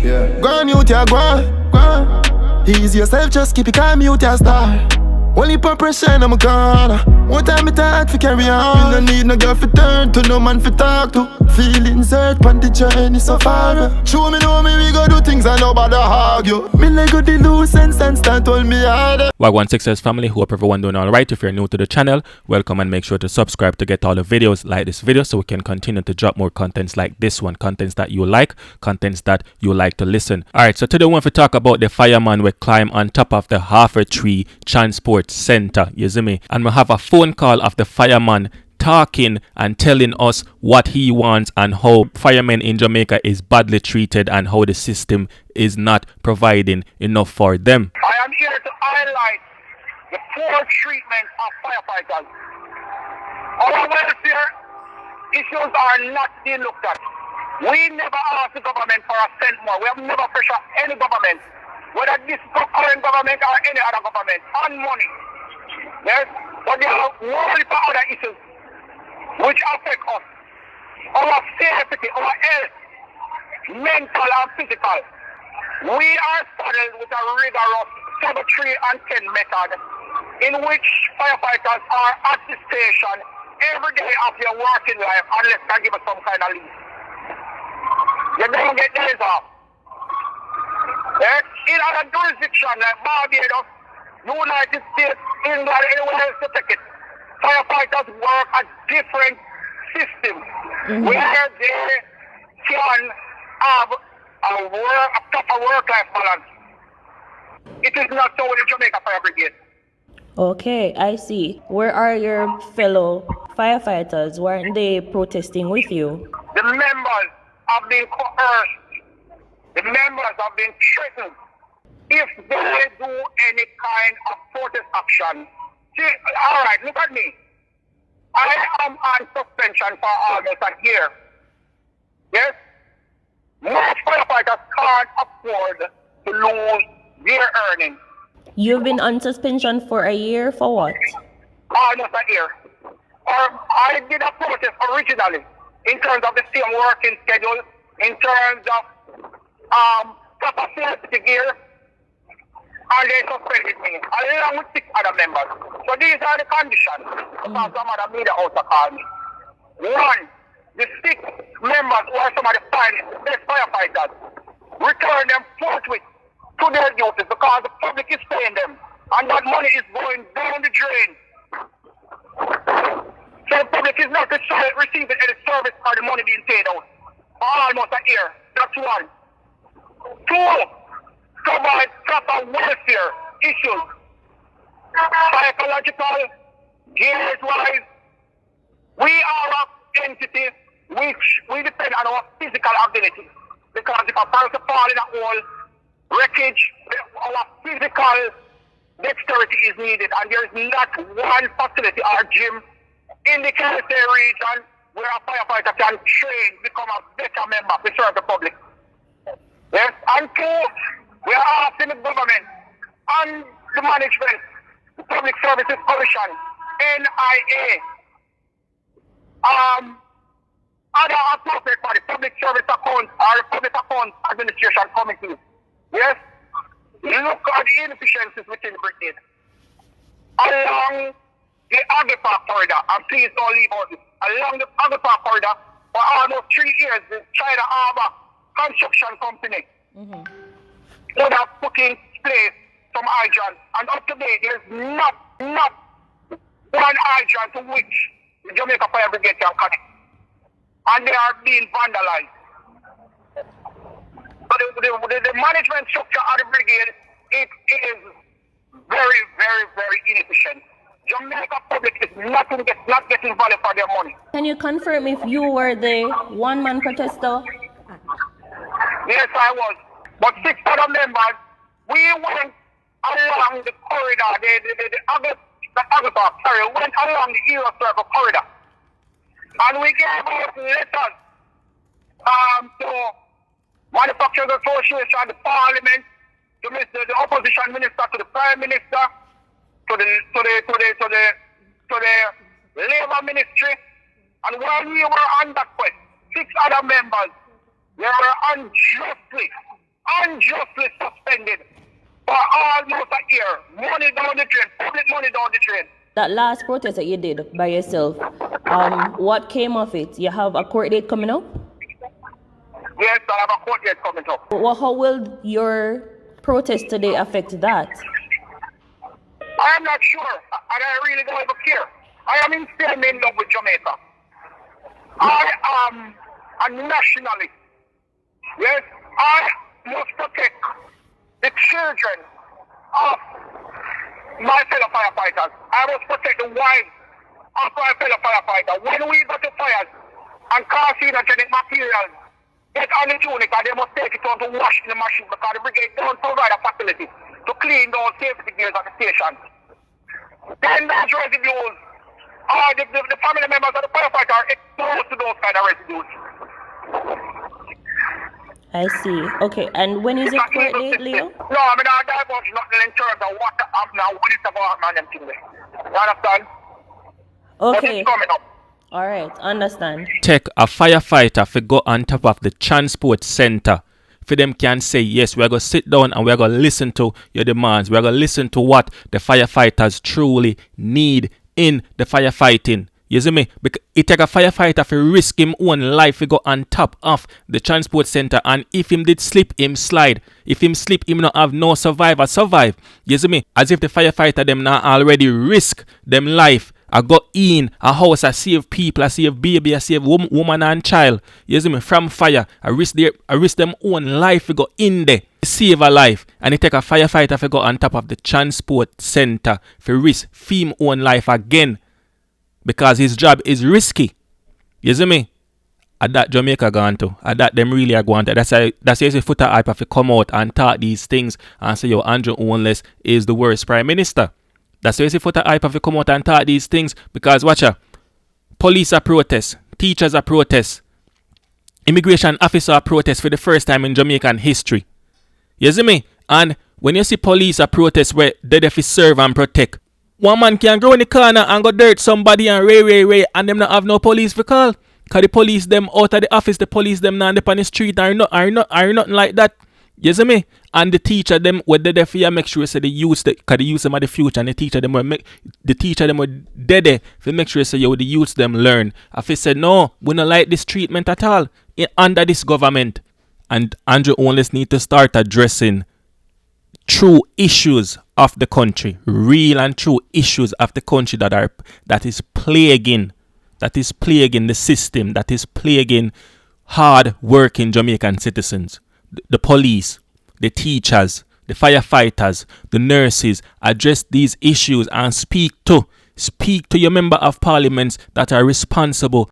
Yeah. Go on, mute ya, go on. Ease yourself, just keep it calm, mute ya, star. Only pop pressure in my corner. One time it hard to carry on. No need no girl for turn to, no man for talk to. Feelings hurt, pan the journey so far. Show me know me, we go do things and nobody argue. Me like go the loose and start hold me harder. Wagwan Success family, hope everyone doing alright. If you're new to the channel, welcome and make sure to subscribe to get all the videos like this video so we can continue to drop more contents like this one. Contents that you like, contents that you like to listen. Alright, so today we want to talk about the fireman we climb on top of the Half-a Tree Transport Center, you see me? And we have a phone call of the fireman talking and telling us what he wants and how firemen in Jamaica is badly treated and how the system is not providing enough for them. I am here to highlight the poor treatment of firefighters. Our welfare issues are not being looked at. We never asked the government for a cent more. We have never pressured any government, whether this current government or any other government, on money. Yes, but there are worry for other issues which affect us. Our safety, our health, mental and physical. We are saddled with a rigorous 7, 3, and 10 method in which firefighters are at the station every day of their working life unless they give us some kind of leave. You don't get days off. Yes? In other jurisdictions like Barbados, United States, England, anywhere else to take it, firefighters work at different systems where they can have a proper work-life balance. It is not so with the Jamaica Fire Brigade. Okay, I see. Where are your fellow firefighters? Weren't they protesting with you? The members have been coerced. The members have been threatened. If they do any kind of protest action, see, all right, look at me. I am on suspension for almost a year. Yes? Most firefighters can't afford to lose their earnings. You've been on suspension for a year for what? Almost a year. I did a protest originally in terms of the same working schedule, in terms of proper safety gear, and they suspended me, along with 6 other members. So these are the conditions. Because some other media also called me. 1, the 6 members who are some of the finest, the best firefighters, return them forthwith to their duties because the public is paying them. And that money is going down the drain. So the public is not receiving any service or the money being paid out for almost a year. That's 1. 2, provide proper welfare issues, psychological, gears-wise. We are an entity which we depend on our physical ability. Because if a person falls in a hole, wreckage, our physical dexterity is needed. And there is not one facility or gym in the KSA region where a firefighter can train, become a better member to serve the public. Yes, and 2, we are asking the government and the management, the Public Services Commission, NIA, other appropriate body, Public Service Accounts or the Public Accounts Administration Committee. Yes, look at the inefficiencies within the brigade. Along the Agripa corridor, and please don't leave out this, along the Agripa corridor for almost 3 years, the China Harbour Construction Company would have put in place some hydrants, and up to date there's not one hydrant to which the Jamaica Fire Brigade can connect, and they are being vandalized. So the management structure of the brigade, it is very, very, very inefficient. Jamaica public is not getting value for their money. Can you confirm if you were the one-man protester? Yes, I was. But 6 other members, we went along the corridor, the Agripa, went along the Euro Circle corridor. And we gave out letters to Manufacturers Association, the Parliament, to the Opposition Minister, to the Prime Minister, to the Labour Ministry. And while we were on that quest, 6 other members, they were unjustly unjustly suspended for almost a year. Money down the drain, public money down the drain. That last protest that you did by yourself, what came of it? You have a court date coming up? Yes, I have a court date coming up. Well, how will your protest today affect that? I am not sure, and I really don't even care. I am still in love with Jamaica. I am a nationalist. Yes, I must protect the children of my fellow firefighters. I must protect the wives of my fellow firefighters. When we go to fires and carcinogenic materials get on the tunic, they must take it on to wash in the machine because the brigade don't provide a facility to clean those safety gears at the station. Then those residues, the family members of the firefighter are exposed to those kind of residues. I see. Okay, and when is your court date, Leo? No, I mean, I divulge nothing in terms of what happened now, what is about man and thing there. You understand? Okay. But it's coming up. All right, understand. Take a firefighter to go on top of the transport center. For them can say, yes, we're going to sit down and we're going to listen to your demands. We're going to listen to what the firefighters truly need in the firefighting. You see me? Because it take a firefighter to risk him own life to go on top of the transport center. And if him did slip, him slide. If him slip, him not have no survivor survive. You see me? As if the firefighter them not already risk them life. I go in a house, I save people, I save baby, I save woman and child. You see me? From fire, I risk them own life to go in there, save a life. And it take a firefighter to go on top of the transport center for risk him own life again. Because his job is risky. You see me? At that Jamaica gone to. At that them really are going to. That's why the footer hype have to come out and talk these things and say, yo, Andrew Owenless is the worst prime minister. That's why the footer hype have to come out and talk these things. Because watch ya, police are protest, teachers are protest, immigration officer are protest for the first time in Jamaican history. You see me? And when you see police are protest where they have to serve and protect, one man can go in the corner and go dirt somebody and ray and them not have no police for call. Cause the police them out of the office, the police them not up on the street are nothing like that. You see me? And the teacher them were there for you make sure say the youth, cause the youth them are the future, and the teacher them were there for make sure say yo the youth them learn. If he said no, we don't like this treatment at all under this government. And Andrew Owenless need to start addressing true issues of the country, real and true issues of the country that is plaguing the system, that is plaguing hard working Jamaican citizens. The police, the teachers, the firefighters, the nurses, address these issues and speak to your member of parliaments that are responsible